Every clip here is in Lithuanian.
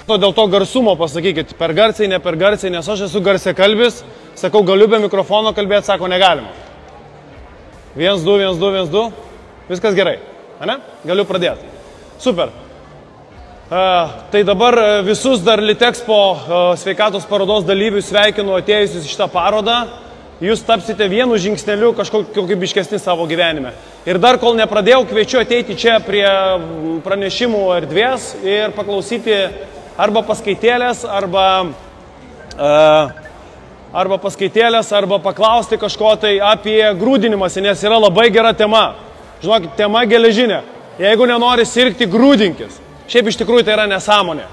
Dėl to garsumo pasakykit, per garsiai, ne per garsiai, nes aš esu garsiakalbis, sakau, galiu be mikrofono kalbėti, sako, negalima. 1, 2, 1, 2, 1, 2, viskas gerai, ane? Galiu pradėti. Super. Tai dabar visus dar Litexpo sveikatos parodos dalyvių sveikinu atėjusius į šitą parodą. Jūs tapsite vienu žingsneliu kažkokį biškesnį savo gyvenime. Ir dar kol nepradėjau, kviečiu ateiti čia prie pranešimų erdvės ir paklausyti arba paskaitėlės, arba paklausti kažko tai apie grūdinimąsi, nes yra labai gera tema. Žinokit, tema geležinė. Jeigu nenori sirgti, grūdinkis. Šiaip iš tikrųjų tai yra nesąmonė.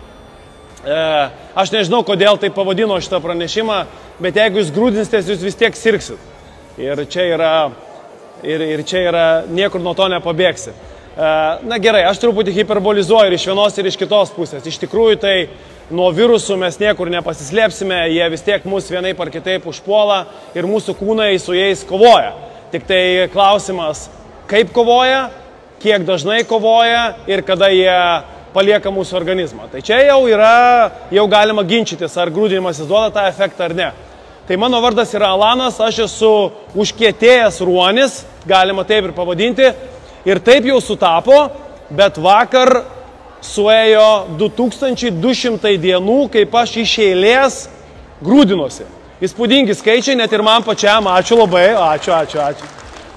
Aš nežinau, kodėl tai pavadino šitą pranešimą, bet jeigu jūs grūdinsitės, jūs vis tiek sirgsit. Ir čia yra, niekur nuo to nepabėgsi. Na gerai, aš truputį hiperbolizuoju ir iš vienos ir iš kitos pusės. Iš tikrųjų tai nuo virusų mes niekur nepasislėpsime, jie vis tiek mus vienaip ar kitaip užpuola ir mūsų kūnai su jais kovoja. Tik tai klausimas, kaip kovoja, kiek dažnai kovoja ir kada jie palieka mūsų organizmą. Tai čia jau galima ginčytis, ar grūdinimasis duoda tą efektą ar ne. Tai mano vardas yra Alanas, aš esu užkietėjęs ruonis, galima taip ir pavadinti. Ir taip jau sutapo, bet vakar suėjo 2200 dienų, kaip aš iš eilės grūdinuosi. Įspūdingi skaičiai, net ir man pačiam, ačiū labai, ačiū.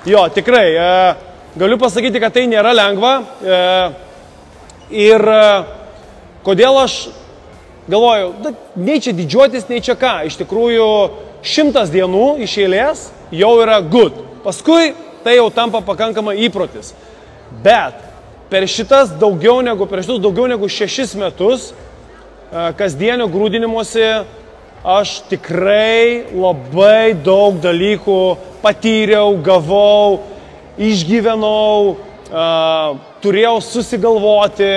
Jo, tikrai, galiu pasakyti, kad tai nėra lengva. Ir kodėl aš galvoju, nei čia didžiuotis, nei čia ką. Iš tikrųjų, 100 dienų iš eilės jau yra good. Paskui tai jau tampa pakankamai įprotis. Bet per šitus daugiau negu 6 metus kasdienio grūdinimuose aš tikrai labai daug dalykų patyriau, gavau, išgyvenau, turėjau susigalvoti,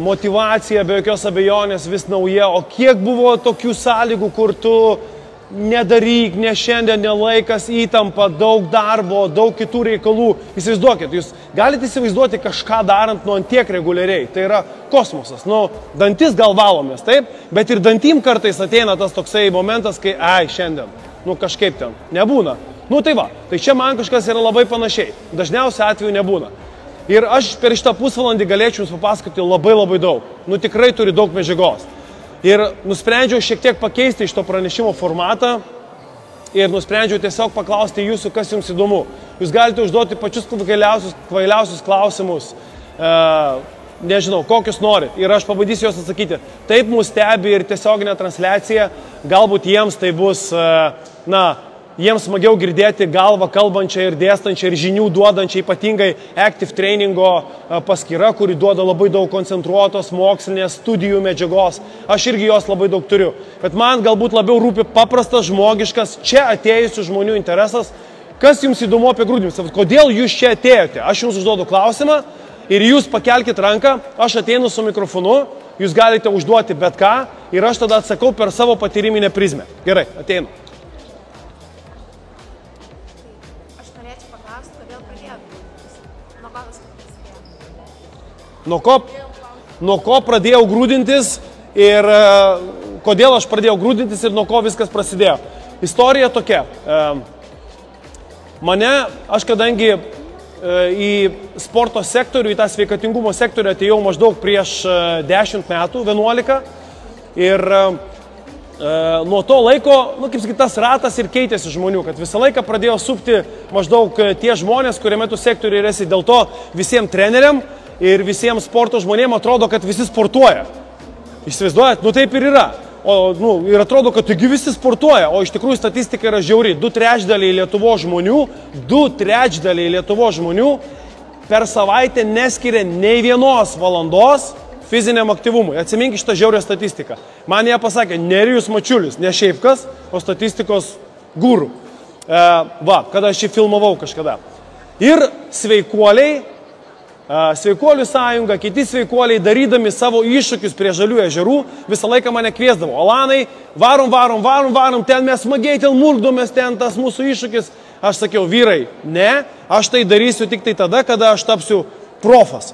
motyvacija be jokios abejonės vis nauja, o kiek buvo tokių sąlygų, kur tu nedaryk, ne šiandien, ne laikas, įtampa, daug darbo, daug kitų reikalų. Įsivaizduokit, jūs galite įsivaizduoti kažką darant ant tiek reguliariai. Tai yra kosmosas. Dantis gal valomės, taip, bet ir dantim kartais ateina tas toksai momentas, kai, šiandien, kažkaip ten nebūna. Tai va, tai čia man kažkas yra labai panašiai. Dažniausiai atveju nebūna. Ir aš per šitą pusvalandį galėčiau jums papasakoti labai daug. Tikrai turi daug medžiagos. Ir nusprendžiau šiek tiek pakeisti iš to pranešimo formatą ir nusprendžiau tiesiog paklausti jūsų, kas jums įdomu. Jūs galite užduoti pačius kvailiausius klausimus, nežinau, kokius norit. Ir aš pabandysiu juos atsakyti. Taip mus stebi ir tiesioginė transliacija, galbūt jiems tai bus, jiems smagiau girdėti galvą kalbančią ir dėstančią ir žinių duodančią, ypatingai Active Trainingo paskyra, kuri duoda labai daug koncentruotos mokslinės studijų medžiagos. Aš irgi jos labai daug turiu. Bet man galbūt labiau rūpi paprastas, žmogiškas, čia atėjusių žmonių interesas. Kas jums įdomu apie grūdinimus? Kodėl jūs čia atėjote? Aš jums užduodu klausimą ir jūs pakelkite ranką, aš ateinu su mikrofonu, jūs galite užduoti bet ką ir aš tada atsakau per savo patyriminę prizmę. Gerai, ateinu. Nuo ko pradėjau grūdintis ir kodėl aš pradėjau grūdintis ir nuo ko viskas prasidėjo. Istorija tokia. Aš kadangi į sporto sektorių, į tą sveikatingumo sektorių atėjau maždaug prieš 10 metų, 11. Ir nuo to laiko, kaip sakyti, tas ratas ir keitėsi žmonių, kad visą laiką pradėjo supti maždaug tie žmonės, kuriame tu sektoriui esi. Dėl to visiems treneriam ir visiems sporto žmonėms atrodo, kad visi sportuoja. Įsivaizduojat? Taip ir yra. Ir atrodo, kad taigi visi sportuoja, o iš tikrųjų statistika yra žiauri. 2/3 Lietuvos žmonių per savaitę neskiria nei vienos valandos fiziniam aktyvumui. Atsimink šitą žiaurią statistiką. Man ją pasakė Nerijus Mačiulis, ne šiaip kas, o statistikos guru. Kada aš jį filmavau kažkada. Ir sveikuoliai, Sveikuolių sąjunga, kiti sveikuoliai, darydami savo iššūkius prie Žalių ežerų, visą laiką mane kviesdavo. Alanai, varom, ten mes smagiai, ten murkdomės, ten tas mūsų iššūkis. Aš sakiau, vyrai, ne, aš tai darysiu tik tai tada, kada aš tapsiu profas.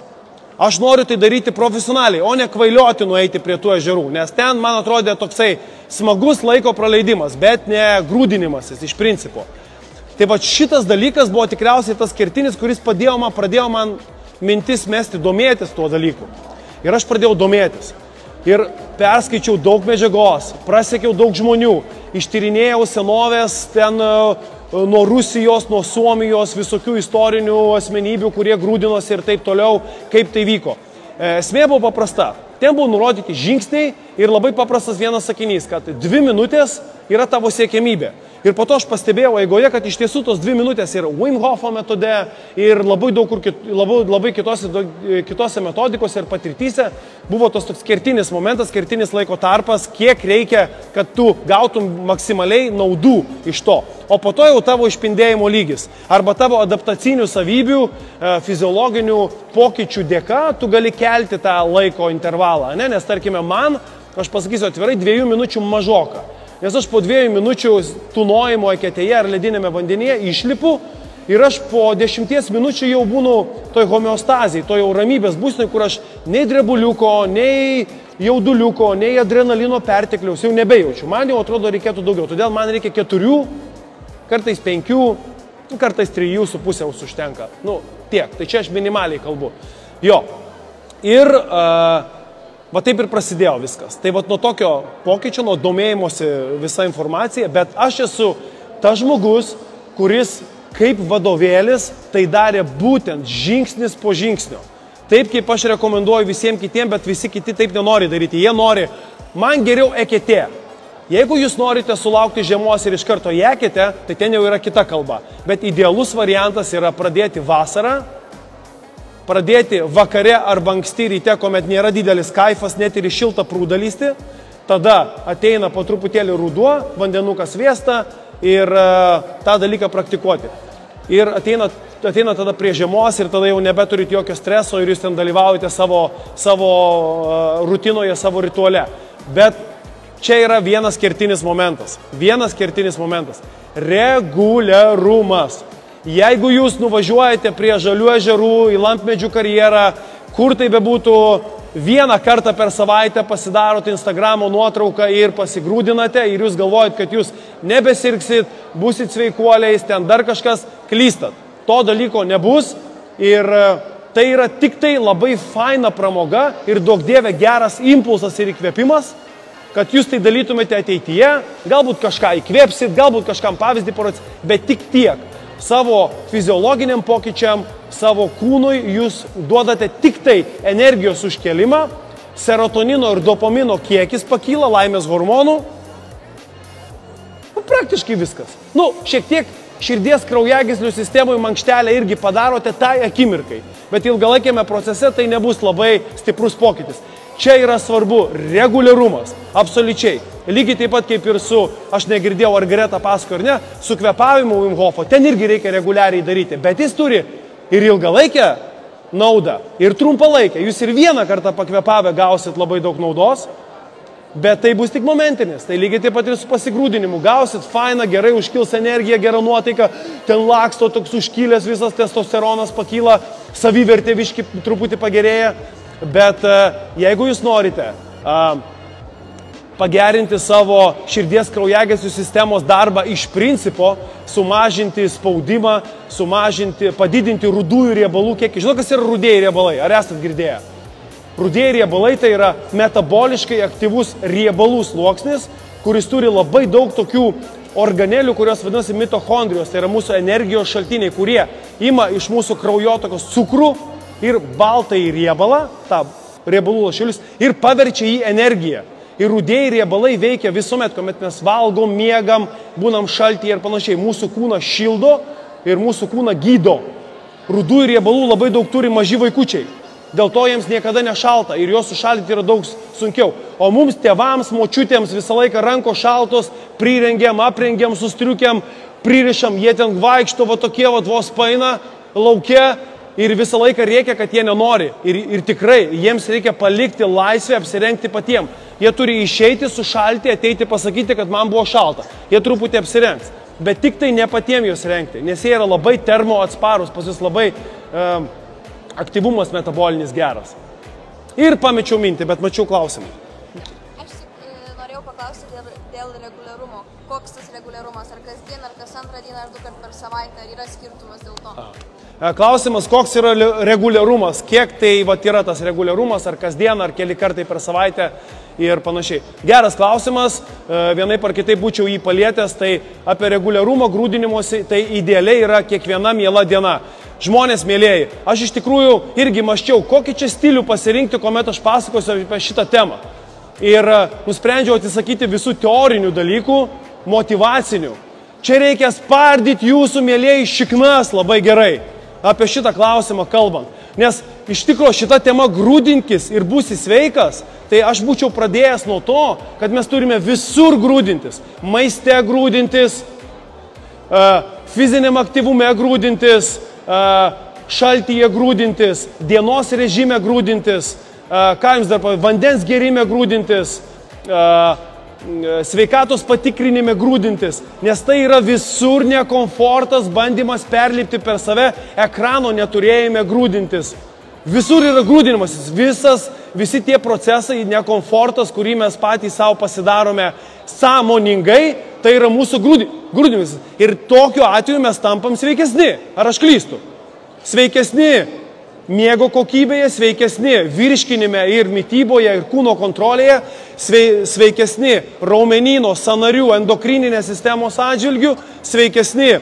Aš noriu tai daryti profesionaliai, o ne kvailioti nueiti prie tų ežerų, nes ten, man atrodė, toksai smagus laiko praleidimas, bet ne grūdinimasis iš principo. Tai va šitas dalykas buvo tikriausiai tas kertinis, kuris pradėjo man mintis mesti domėtis tuo dalyku. Ir aš pradėjau domėtis. Ir perskaičiau daug medžiagos, prasekiau daug žmonių, ištyrinėjau senovės ten nuo Rusijos, nuo Suomijos, visokių istorinių asmenybių, kurie grūdinosi ir taip toliau, kaip tai vyko. Esmė buvo paprasta. Ten buvo nurodyti žingsniai ir labai paprastas vienas sakinys, kad 2 minutės yra tavo siekiamybė. Ir po to aš pastebėjau eigoje, kad iš tiesų tos 2 minutės ir Wim Hofo metode ir labai daug kur labai kitose metodikose ir patirtyse buvo toks kertinis momentas, kertinis laiko tarpas, kiek reikia, kad tu gautum maksimaliai naudų iš to. O po to jau tavo išpindėjimo lygis arba tavo adaptacinių savybių, fiziologinių pokyčių dėka tu gali kelti tą laiko intervalą. Nes tarkime man, aš pasakysiu atvirai, 2 minučių mažoka. Nes aš po 2 minučių tūnojimo eketėje ar ledinėme vandenyje išlipu ir aš po 10 minučių jau būnu toj homeostazijai, toj jau ramybės būsnai, kur aš nei drebuliuko, nei jauduliuko, nei adrenalino pertekliaus jau nebejaučiu. Man jau atrodo reikėtų daugiau, todėl man reikia 4, kartais 5, kartais 3,5 užtenka. Tiek, tai čia aš minimaliai kalbu. Jo, ir va taip ir prasidėjo viskas. Tai va nuo tokio pokyčio, nuo domėjimosi visą informaciją, bet aš esu tas žmogus, kuris kaip vadovėlis tai darė būtent žingsnis po žingsnio. Taip kaip aš rekomenduoju visiems kitiems, bet visi kiti taip nenori daryti. Jie nori, man geriau eketė. Jeigu jūs norite sulaukti žiemos ir iš karto eketė, tai ten jau yra kita kalba. Bet idealus variantas yra pradėti vasarą, pradėti vakare arba anksti ryte, kuomet nėra didelis kaifas, net ir į šiltą prūdą lysti, tada ateina po truputėlį ruduo, vandenukas vėsta ir tą dalyką praktikuoti. Ir ateina tada prie žiemos ir tada jau nebeturit jokio streso ir jūs ten dalyvaujate savo rutinoje, savo rituale. Bet čia yra vienas kertinis momentas. Reguliarumas. Jeigu jūs nuvažiuojate prie žalių ežerų, į lampmedžių karjerą, kur tai bebūtų, 1 kartą per savaitę pasidarote Instagramo nuotrauką ir pasigrūdinate ir jūs galvojat, kad jūs nebesirgsit, būsit sveikuoliais, ten dar kažkas, klystat. To dalyko nebus ir tai yra tik tai labai faina pramoga ir duok dieve geras impulsas ir įkvėpimas, kad jūs tai dalytumėte ateityje, galbūt kažką įkvėpsit, galbūt kažkam pavyzdį parodysit, bet tik tiek. Savo fiziologiniam pokyčiam, savo kūnui jūs duodate tik tai energijos užkelimą, serotonino ir dopamino kiekis pakyla, laimės hormonų. Praktiškai viskas. Šiek tiek širdies kraujagyslių sistemui mankštelę irgi padarote tai akimirkai, bet ilgalaikėme procese tai nebus labai stiprus pokytis. Čia yra svarbu reguliarumas, absoliučiai. Lygiai taip pat kaip ir aš negirdėjau, ar Greta pasakojo ar ne, su kvėpavimu Wim Hofo, ten irgi reikia reguliariai daryti, bet jis turi ir ilgalaikę naudą, ir trumpalaikę. Jūs ir 1 kartą pakvėpavę gausit labai daug naudos, bet tai bus tik momentinis. Tai lygiai taip pat ir su pasigrūdinimu. Gausit fainą, gerai užkils energija, gera nuotaika, ten laksto toks užkilęs, visas testosteronas pakyla, savivertė biški truputį pagerėja. Bet jeigu jūs norite pagerinti savo širdies kraujagyslių sistemos darbą iš principo, sumažinti spaudimą, padidinti rudųjų riebalų kiekį. Žinau, kas yra rudieji riebalai? Ar esat girdėję? Rudieji riebalai tai yra metaboliškai aktyvus riebalų sluoksnis, kuris turi labai daug tokių organelių, kurios vadinasi mitochondrijos. Tai yra mūsų energijos šaltiniai, kurie ima iš mūsų kraujotakos cukrų ir baltąjį riebalą, tą riebalų lašelius, ir paverčia jį energiją. Ir rudieji riebalai veikia visuomet, kuomet mes valgom, miegam, būnam šaltyje ir panašiai. Mūsų kūną šildo ir mūsų kūną gydo. Rudųjų riebalų labai daug turi maži vaikučiai. Dėl to jiems niekada nešalta ir juos sušaldyti yra daug sunkiau. O mums tėvams, močiutėms visą laiką rankos šaltos, prirengiam, aprengiam, sustriukiam, pririšam, jie ten vaikšto, tokie vos paina lauke. Ir visą laiką reikia, kad jie nenori. Ir tikrai, jiems reikia palikti laisvę, apsirengti patiems. Jie turi išeiti, sušalti, ateiti, pasakyti, kad man buvo šalta. Jie truputį apsirengs. Bet tik tai ne patiems juos rengti, nes jie yra labai termo atsparus, pas jūs labai aktyvumas metabolinis geras. Ir pamečiau mintį, bet mačiau klausimą. Aš norėjau paklausti dėl reguliarumo. Koks tas reguliarumas? Ar kasdien, ar kas antrą dieną, ar 2 kartus per savaitę? Ar yra skirtumas dėl to? Klausimas, koks yra reguliarumas, kiek tai yra tas reguliarumas, ar kasdien, ar keli kartai per savaitę ir panašiai. Geras klausimas, vienaip ar kitaip būčiau jį palietęs, tai apie reguliarumą grūdinimuose, tai idealiai yra kiekviena miela diena. Žmonės mėlėjai, aš iš tikrųjų irgi mąsčiau, kokį čia stilių pasirinkti, kuomet aš pasakosiu apie šitą temą. Ir nusprendžiau atsisakyti visų teorinių dalykų, motyvacinių. Čia reikia spardyti jūsų mėlėjai šiknas labai gerai apie šitą klausimą kalbant. Nes iš tikrųjų šita tema grūdinkis ir būsi sveikas, tai aš būčiau pradėjęs nuo to, kad mes turime visur grūdintis. Maiste grūdintis, fiziniam aktyvume grūdintis, šaltyje grūdintis, dienos režime grūdintis, ką jums dar pavyzdžiui, vandens gerime grūdintis, sveikatos patikrinime grūdintis, nes tai yra visur nekomfortas, bandymas perlipti per save, ekrano neturėjime grūdintis. Visur yra grūdinimasis, visi tie procesai, nekomfortas, kurį mes patys savo pasidarome sąmoningai, tai yra mūsų grūdinimasis. Ir tokiu atveju mes tampam sveikesni. Ar aš klystu? Sveikesni miego kokybėje, sveikesni virškinime ir mityboje ir kūno kontrolėje, sveikesni raumenyno, sąnarių, endokrininės sistemos atžvilgių, sveikesni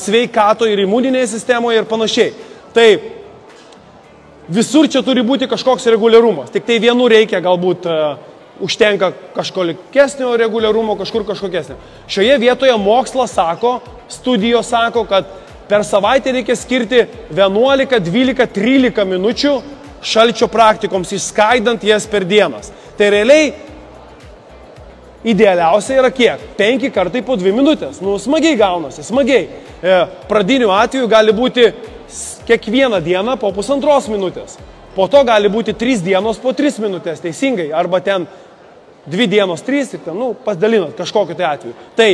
sveikato ir imuninėje sistemoje ir panašiai. Tai visur čia turi būti kažkoks reguliarumas. Tik tai vienu reikia galbūt užtenka kažkolikesnio reguliarumo, kažkur kažkokesnio. Šioje vietoje mokslas sako, studijos sako, kad per savaitę reikia skirti 11, 12, 13 minučių šalčio praktikoms, išskaidant jas per dienas. Tai realiai idealiausia yra kiek? 5 kartai po 2 minutės. Nu, smagiai gaunasi, smagiai. Pradiniu atveju gali būti kiekvieną dieną po 1,5 minutės. Po to gali būti 3 dienos po 3 minutės, teisingai. Arba ten 2 dienos 3 ir ten, pasidalinat kažkokiu tai atveju. Tai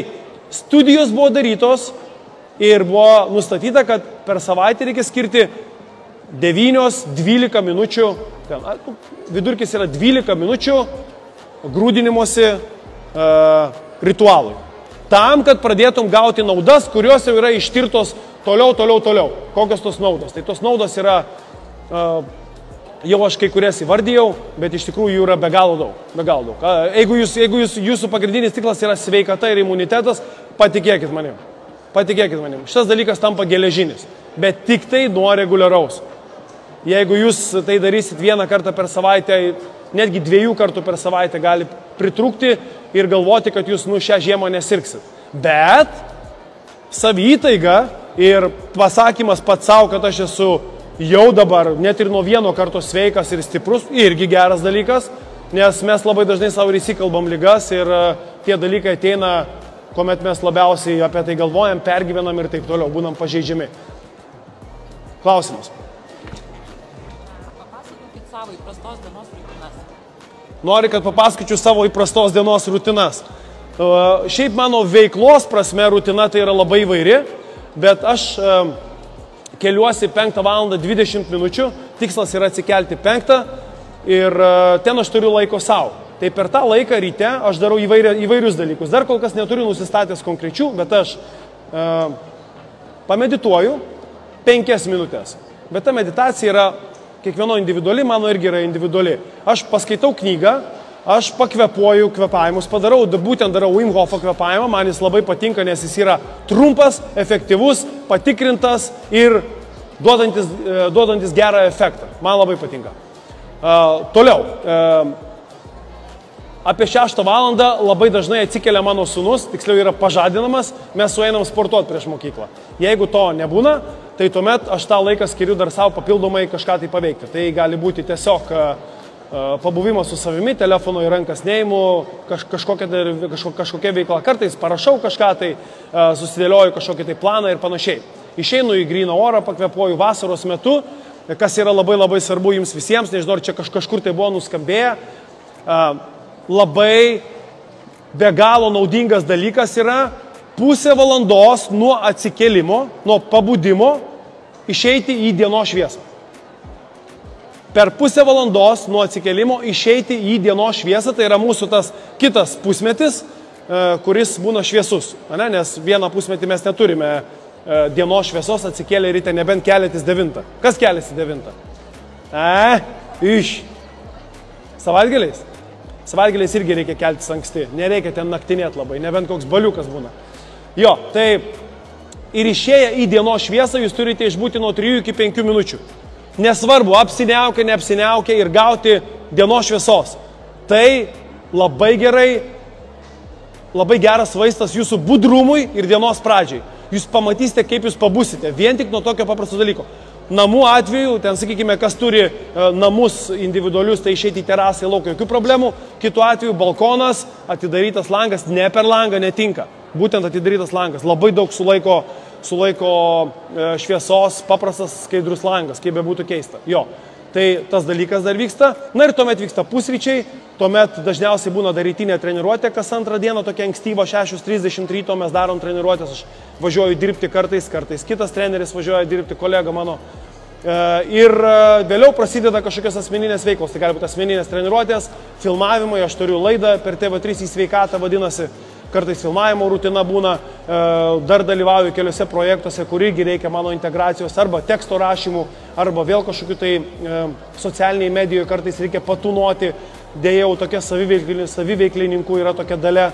studijos buvo darytos ir buvo nustatyta, kad per savaitę reikia skirti 9-12 minučių, vidurkis yra 12 minučių grūdinimosi ritualui. Tam, kad pradėtum gauti naudas, kurios jau yra ištirtos toliau. Kokios tos naudos? Tai tos naudos yra, jau aš kai kurias įvardijau, bet iš tikrųjų jų yra be galo daug. Jeigu jūsų pagrindinis tiklas yra sveikata ir imunitetas, patikėkit manim. Šitas dalykas tampa geležinis, bet tik tai nuo reguliaraus. Jeigu jūs tai darysit 1 kartą per savaitę, netgi 2 kartų per savaitę gali pritrūkti ir galvoti, kad jūs šią žiemą nesirgsit. Bet savytaiga ir pasakymas pats savo, kad aš esu jau dabar net ir nuo 1 karto sveikas ir stiprus, irgi geras dalykas, nes mes labai dažnai savo ir įsikalbam ligas ir tie dalykai ateina, kuomet mes labiausiai apie tai galvojam, pergyvenam ir taip toliau, būnam pažeidžiami. Klausimas. Papasakokit savo įprastos dienos rutinas. Nori, kad papasakočiau savo įprastos dienos rutinas. Šiaip mano veiklos prasme rutina tai yra labai įvairi, bet aš keliuosi 5:20 minučių, tikslas yra atsikelti 5 ir ten aš turiu laiko savo. Tai per tą laiką ryte aš darau įvairius dalykus. Dar kol kas neturiu nusistatęs konkrečių, bet aš pamedituoju 5 minutės. Bet ta meditacija yra kiekvieno individuali, mano irgi yra individuali. Aš paskaitau knygą, aš pakvepuoju kvėpavimus, būtent darau Wim Hofo kvėpavimą, man jis labai patinka, nes jis yra trumpas, efektyvus, patikrintas ir duodantis gerą efektą. Man labai patinka. Toliau. Apie 6 valandą labai dažnai atsikelia mano sūnus, tiksliau yra pažadinamas, mes sueinam sportuoti prieš mokyklą. Jeigu to nebūna, tai tuomet aš tą laiką skiriu dar savo papildomai kažką tai paveikti. Tai gali būti tiesiog pabuvimas su savimi, telefono į rankas neimu, kažkokia veikla. Kartais parašau kažką, tai susidėlioju kažkokį tai planą ir panašiai. Išeinu į gryną orą, pakvepuoju vasaros metu, kas yra labai svarbu jums visiems, nežinau, ar čia kažkur tai buvo nuskambėję. Labai be galo naudingas dalykas yra pusę valandos nuo atsikėlimo, nuo pabudimo išeiti į dienos šviesą. per pusę valandos nuo atsikelimo išeiti į dienos šviesą, tai yra mūsų tas kitas pusmetis, kuris būna šviesus. Nes vieną pusmetį mes neturime dienos šviesos, atsikėlė ryte nebent keliatis 9. Kas keliasi 9? Savaitgaliais? Savaitgaliais irgi reikia keltis anksti, nereikia ten naktinėti labai, nebent koks baliukas būna. Jo, tai ir išėję į dienos šviesą jūs turite išbūti nuo 3 iki 5 minučių. Nesvarbu, apsiniaukia, neapsiniaukia ir gauti dienos šviesos. Tai labai gerai, labai geras vaistas jūsų budrumui ir dienos pradžiai. Jūs pamatysite, kaip jūs pabusite, vien tik nuo tokio paprasto dalyko. Namų atveju, ten sakykime, kas turi namus individualius, tai išeiti į terasą, į lauką, jokių problemų. Kitu atveju balkonas, atidarytas langas, ne per langą netinka. Būtent atidarytas langas. Labai daug sulaiko šviesos, paprastas skaidrus langas, kaip be būtų keista. Jo, tai tas dalykas dar vyksta. Na ir tuomet vyksta pusryčiai, tuomet dažniausiai būna dar rytinė treniruotė, kas antrą dieną tokia ankstyva, 6:30 ryto mes darom treniruotės, aš važiuoju dirbti kartais kitas treneris važiuoja dirbti, kolega mano. Ir vėliau prasideda kažkokios asmeninės veiklos, tai gali būti asmeninės treniruotės, filmavimai, aš turiu laidą per TV3 į sveikatą vadinasi, kartais filmavimo rutina būna, dar dalyvauju keliose projektuose, kur irgi reikia mano integracijos, arba teksto rašymų, arba vėl kažkokiu tai socialiniai medijoje kartais reikia patūnuoti, dėja jau tokia saviveiklininkų yra tokia dalia.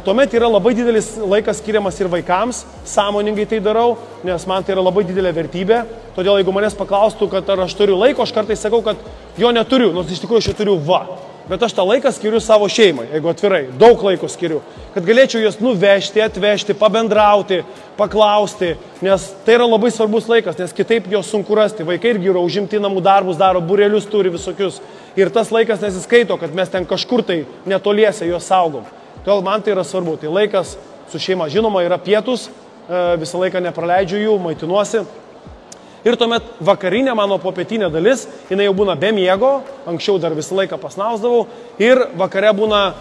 Tuomet yra labai didelis laikas skiriamas ir vaikams, sąmoningai tai darau, nes man tai yra labai didelė vertybė. Todėl jeigu manęs paklaustų, kad ar aš turiu laiko, aš kartais sakau, kad jo neturiu, nors iš tikrųjų aš jo turiu Bet aš tą laiką skiriu savo šeimai, jeigu atvirai, daug laiko skiriu, kad galėčiau juos nuvežti, atvežti, pabendrauti, paklausti, nes tai yra labai svarbus laikas, nes kitaip jos sunku rasti. Vaikai irgi yra užimti namų darbus, daro, būrelius turi visokius. Ir tas laikas nesiskaito, kad mes ten kažkur tai netoliese juos saugom. Todėl man tai yra svarbu. Tai laikas su šeima, žinoma, yra pietus, visą laiką nepraleidžiu jų, maitinuosi. Ir tuomet vakarinė mano popietinė dalis, jinai jau būna be miego, anksčiau dar visą laiką pasnausdavau, ir vakare būna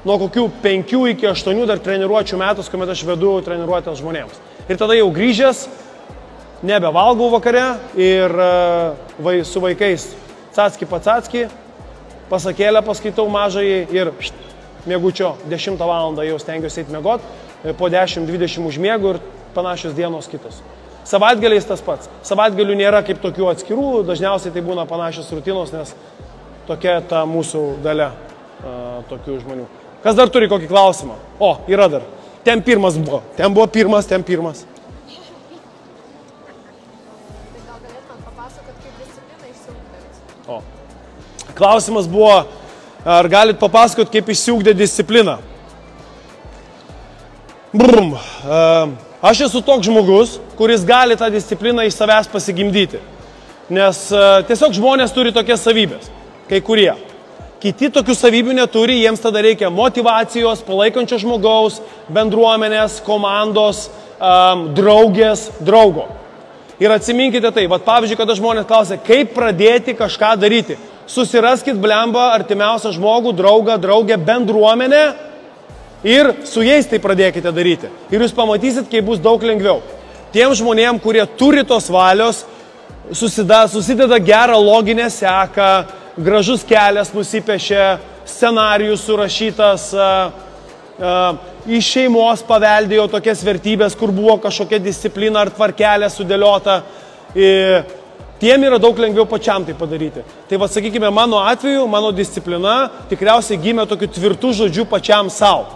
nuo kokių 5 iki 8 dar treniruočių metus, kuomet aš vedu treniruotės žmonėms. Ir tada jau grįžęs, nebevalgau vakare ir su vaikais cacki, pasakėlę paskaitau mažai ir miegučio 10 valandą jau stengiuosi eiti miegot, po 10-20 užmiegu ir panašios dienos kitos. Savaitgaliais tas pats. Savaitgalių nėra kaip tokių atskirų, dažniausiai tai būna panašios rutinos, nes tokia ta mūsų dalia tokių žmonių. Kas dar turi kokį klausimą? O, yra dar. Ten pirmas buvo. Ten buvo pirmas, ten pirmas. Tai gal galėtumėt papasakot, kaip discipliną išsiugdėt? O. Klausimas buvo, ar galit papasakot, kaip išsiugdė discipliną? Brum. Aš esu toks žmogus, kuris gali tą discipliną iš savęs pasigimdyti. Nes tiesiog žmonės turi tokias savybės, kai kurie. Kiti tokių savybių neturi, jiems tada reikia motyvacijos, palaikančio žmogaus, bendruomenės, komandos, draugės, draugo. Ir atsiminkite tai, pavyzdžiui, kada žmonės klausia, kaip pradėti kažką daryti. Susiraskit blemba artimiausią žmogų, draugą, draugę, bendruomenę. Ir su jais tai pradėkite daryti. Ir jūs pamatysit, kaip bus daug lengviau. Tiem žmonėm, kurie turi tos valios, susideda gerą loginę seką, gražus kelias nusipešė, scenarijus surašytas, iš šeimos paveldėjo tokias vertybės, kur buvo kažkokia disciplina ar tvarkelė sudėliota. Tiem yra daug lengviau pačiam tai padaryti. Tai sakykime, mano atveju, mano disciplina tikriausiai gimė tokiu tvirtų žodžiu pačiam savo.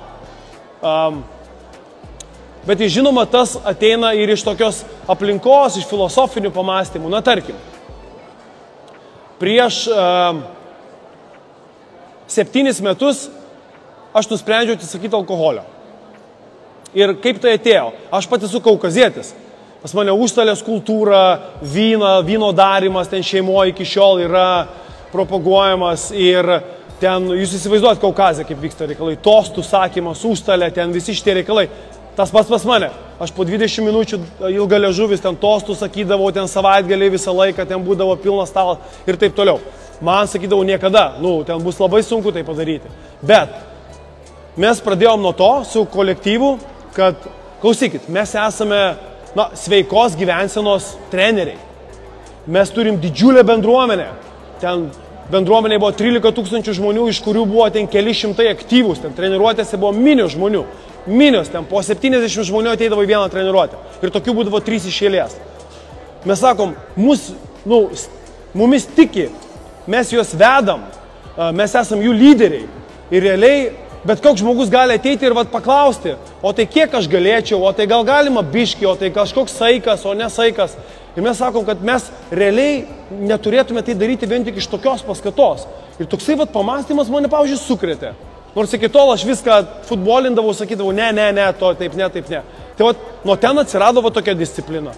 Bet žinoma, tas ateina ir iš tokios aplinkos, iš filosofinių pamastymų. Na, tarkim, prieš 7 metus aš nusprendžiau atsisakyti alkoholio. Ir kaip tai atėjo? Aš pats esu kaukazietis. Pas mane užstalės kultūra, vyno darimas ten šeimoje iki šiol yra propaguojamas ir ten, jūs įsivaizduojat Kaukazę, kaip vyksta reikalai, tostų sakymas, užstalė, ten visi šitie reikalai. Tas pats pas mane. Aš po 20 minučių ilgą liežuvis ten tostų sakydavau, ten savaitgaliai visą laiką, ten būdavo pilnas stalas ir taip toliau. Man sakydavau niekada, ten bus labai sunku tai padaryti. Bet mes pradėjom nuo to su kolektyvu, kad, klausykit, mes esame sveikos gyvensenos treneriai. Mes turim didžiulę bendruomenę, ten bendruomenėje buvo 13 000 žmonių, iš kurių buvo ten keli šimtai aktyvūs, ten treniruotėse buvo minios žmonių. Minios, ten po 70 žmonių ateidavo į vieną treniruotę. Ir tokių būdavo 3 iš eilės. Mes sakom, mumis tiki, mes juos vedam, mes esam jų lyderiai. Ir realiai, bet koks žmogus gali ateiti ir paklausti, o tai kiek aš galėčiau, o tai gal galima biški, o tai kažkoks saikas, o ne saikas. Ir mes sakom, kad mes realiai neturėtume tai daryti vien tik iš tokios paskatos. Ir toksai pamąstymas mane, pavyzdžiui, sukrėtė. Nors iki tol aš viską futbolindavau, sakydavau, ne, to taip ne. Tai nuo ten atsirado tokia disciplina.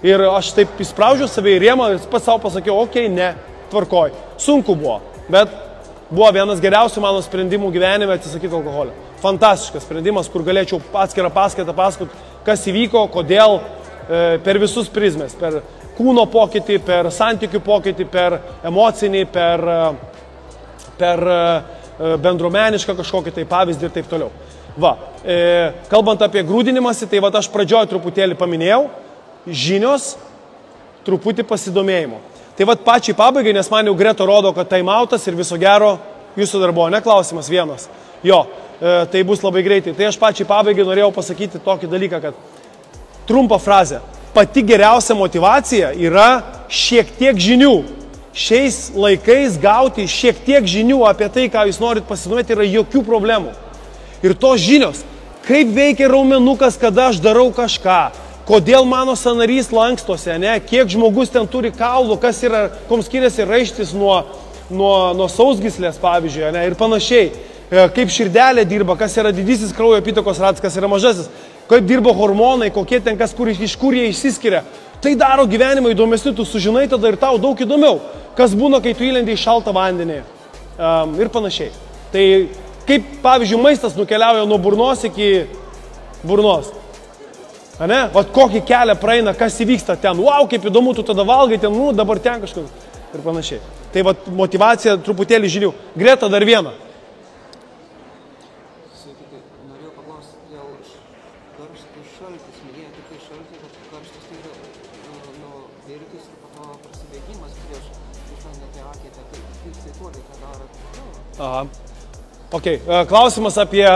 Ir aš taip įspraudžiau save į rėmą ir pats savo pasakiau, okei, ne, tvarkoj. Sunku buvo, bet buvo vienas geriausių mano sprendimų gyvenime atsisakyti alkoholio. Fantastiškas sprendimas, kur galėčiau atskirą paskaitą pasakoti, kas įvyko, kodėl, per visus prizmės, per kūno pokytį, per santykių pokytį, per emocinį, per bendruomenišką kažkokį tai pavyzdį ir taip toliau. Kalbant apie grūdinimąsi, tai aš pradžioj truputėlį paminėjau, žinios, truputį pasidomėjimo. Tai pačiai pabaigai, nes man jau Greta rodo, kad timeoutas ir viso gero jūsų darbo, ne klausimas vienas. Jo, tai bus labai greitai. Tai aš pačiai pabaigai norėjau pasakyti tokį dalyką, kad trumpa frazė. Pati geriausia motyvacija yra šiek tiek žinių. Šiais laikais gauti šiek tiek žinių apie tai, ką jūs norit pasidomėti, yra jokių problemų. Ir tos žinios, kaip veikia raumenukas, kada aš darau kažką, kodėl mano sąnarys lankstosi, kiek žmogus ten turi kaulų, kas yra, kom skiriasi raištis nuo sausgyslės, pavyzdžiui, ir panašiai, kaip širdelė dirba, kas yra didysis kraujo apytakos ratas, kas yra mažasis, kaip dirba hormonai, kokie ten kas, iš kur jie išsiskiria. Tai daro gyvenimą įdomesniu, tu sužinai tada ir tau daug įdomiau, kas būna, kai tu įlendi į šaltą vandenį ir panašiai. Tai kaip, pavyzdžiui, maistas nukeliauja nuo burnos iki burnos. Kokį kelią praeina, kas įvyksta ten, kaip įdomu, tu tada valgai ten, dabar ten kažkoks ir panašiai. Tai motyvacija truputėlį žinių. Greta, dar vieną. Sakykite, norėjau paklausti dėl karštis šaltis, minėjote tai šaltį, kad karštis tai yra virtis ir po to prasibėgimas prieš išvengėte akėte, tai tai toliai ką darot? Aha. Ok, klausimas apie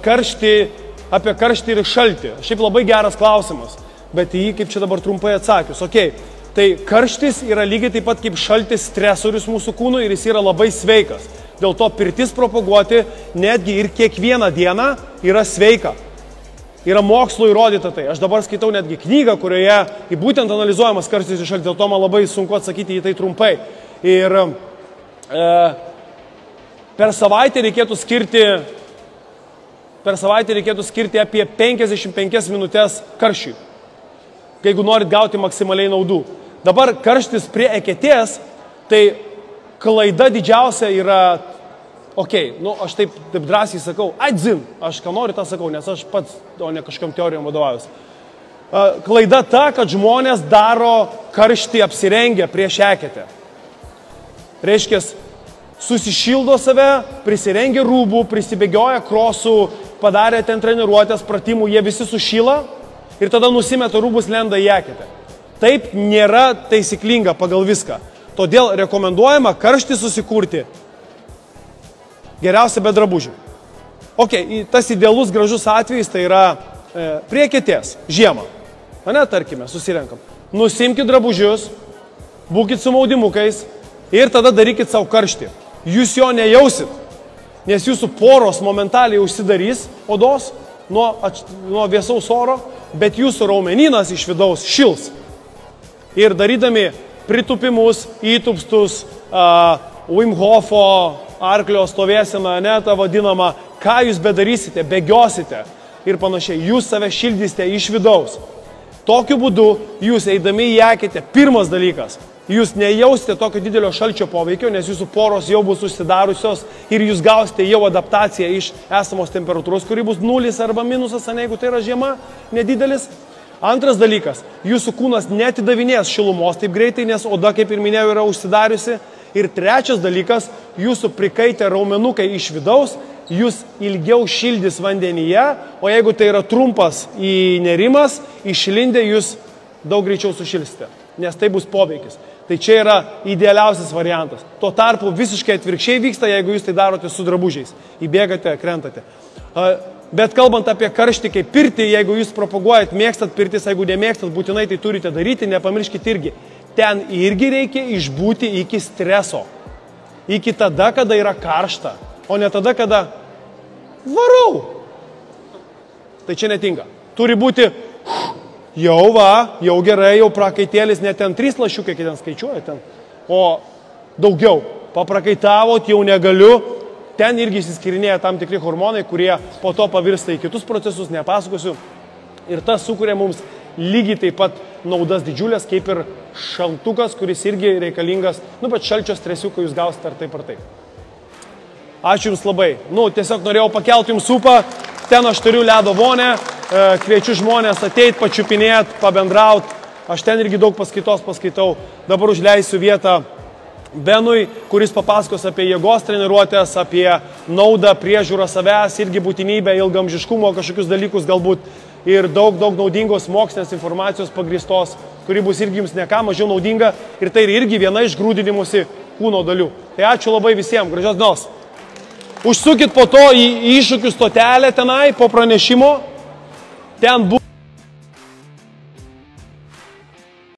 karštį ir šaltį. Šiaip labai geras klausimas, bet į jį kaip čia dabar trumpai atsakius. Ok, tai karštis yra lygiai taip pat kaip šaltis stresorius mūsų kūnui ir jis yra labai sveikas. Dėl to pirtis propaguoti netgi ir kiekvieną dieną yra sveika. Yra mokslo įrodyta tai. Aš dabar skaitau netgi knygą, kurioje būtent analizuojamas karštis ir šaltis, dėl to man labai sunku atsakyti į tai trumpai. Ir per savaitę reikėtų skirti apie 55 minutės karščiui, jeigu norit gauti maksimaliai naudų. Dabar karštis prie eketės, tai klaida didžiausia yra, aš taip drąsiai sakau, dzin, aš ką noriu tą sakau, nes aš pats, o ne kažkam teorijom vadovaujuosi. Klaida ta, kad žmonės daro karštį apsirengę prieš eketę. Reiškia, susišildo save, prisirengia rūbų, prisibėgioja krosų, padarė ten treniruotės, pratimų, jie visi sušyla ir tada nusimeta rūbus, lenda į eketę. Taip nėra taisyklinga pagal viską. Todėl rekomenduojama karštį susikurti geriausia be drabužių. Tas idealus gražus atvejis tai yra prie eketės, žiemą. Tarkime, susirenkam. Nusimkit drabužius, būkit su maudimukais ir tada darykit savo karštį. Jūs jo nejausit, nes jūsų poros momentaliai užsidarys odos nuo vėsaus oro, bet jūsų raumenynas iš vidaus šils. Ir darydami pritupimus, įtupstus, Wim Hofo, arklio stovėseną, tą vadinamą, ką jūs bedarysite, bėgiosite ir panašiai, jūs save šildysite iš vidaus. Tokiu būdu jūs eidami į eketę, pirmas dalykas, jūs nejausite tokio didelio šalčio poveikio, nes jūsų poros jau bus užsidariusios ir jūs gausite jau adaptaciją iš esamos temperatūros, kuri bus nulis arba minusas, jeigu tai yra žiema, nedidelis. Antras dalykas, jūsų kūnas netidavinės šilumos taip greitai, nes oda, kaip ir minėjau, yra užsidariusi. Ir trečias dalykas, jūsų prikaitę raumenukai iš vidaus, jūs ilgiau šildys vandenyje, o jeigu tai yra trumpas įnerimas, išlindę jūs daug greičiau sušilsite, nes tai bus poveikis. Tai čia yra idealiausias variantas. Tuo tarpu visiškai atvirkščiai vyksta, jeigu jūs tai darote su drabužiais. Įbėgate, krentate. Bet kalbant apie karštį kaip pirtį, jeigu jūs propaguojat, mėgstat pirtis, jeigu nemėgstat, būtinai tai turite daryti, nepamirškit irgi. Ten irgi reikia išbūti iki streso. Iki tada, kada yra karšta, o ne tada, kada varau. Tai čia netinka. Turi būti jau gerai, jau prakaitėlis, ne ten 3 lašiukai, kai ten skaičiuoja, ten, o daugiau. Paprakaitavot, jau negaliu, ten irgi išsiskirinėja tam tikri hormonai, kurie po to pavirsta į kitus procesus, nepasakosiu. Ir tas sukuria mums lygiai taip pat naudas didžiulės, kaip ir šaltukas, kuris irgi reikalingas, bet šalčio stresiuką jūs gausite ar taip ar taip. Ačiū Jums labai. Tiesiog norėjau pakelti Jums upą, ten aš turiu ledo vonę, kviečiu žmonės ateit, pačiupinėt, pabendraut. Aš ten irgi daug paskaitos paskaitau. Dabar užleisiu vietą Benui, kuris papasakos apie jėgos treniruotės, apie naudą, priežiūrą savęs, irgi būtinybę, ilgamžiškumo, kažkokius dalykus galbūt ir daug naudingos mokslinės informacijos pagrįstos, kuri bus irgi Jums ne ką mažiau naudinga ir tai irgi viena iš grūdinimusi kūno dalių. Tai ačiū labai visiems, gražios dienos. Užsukit po to į iššūkių stotelę tenai, po pranešimo. Ten bus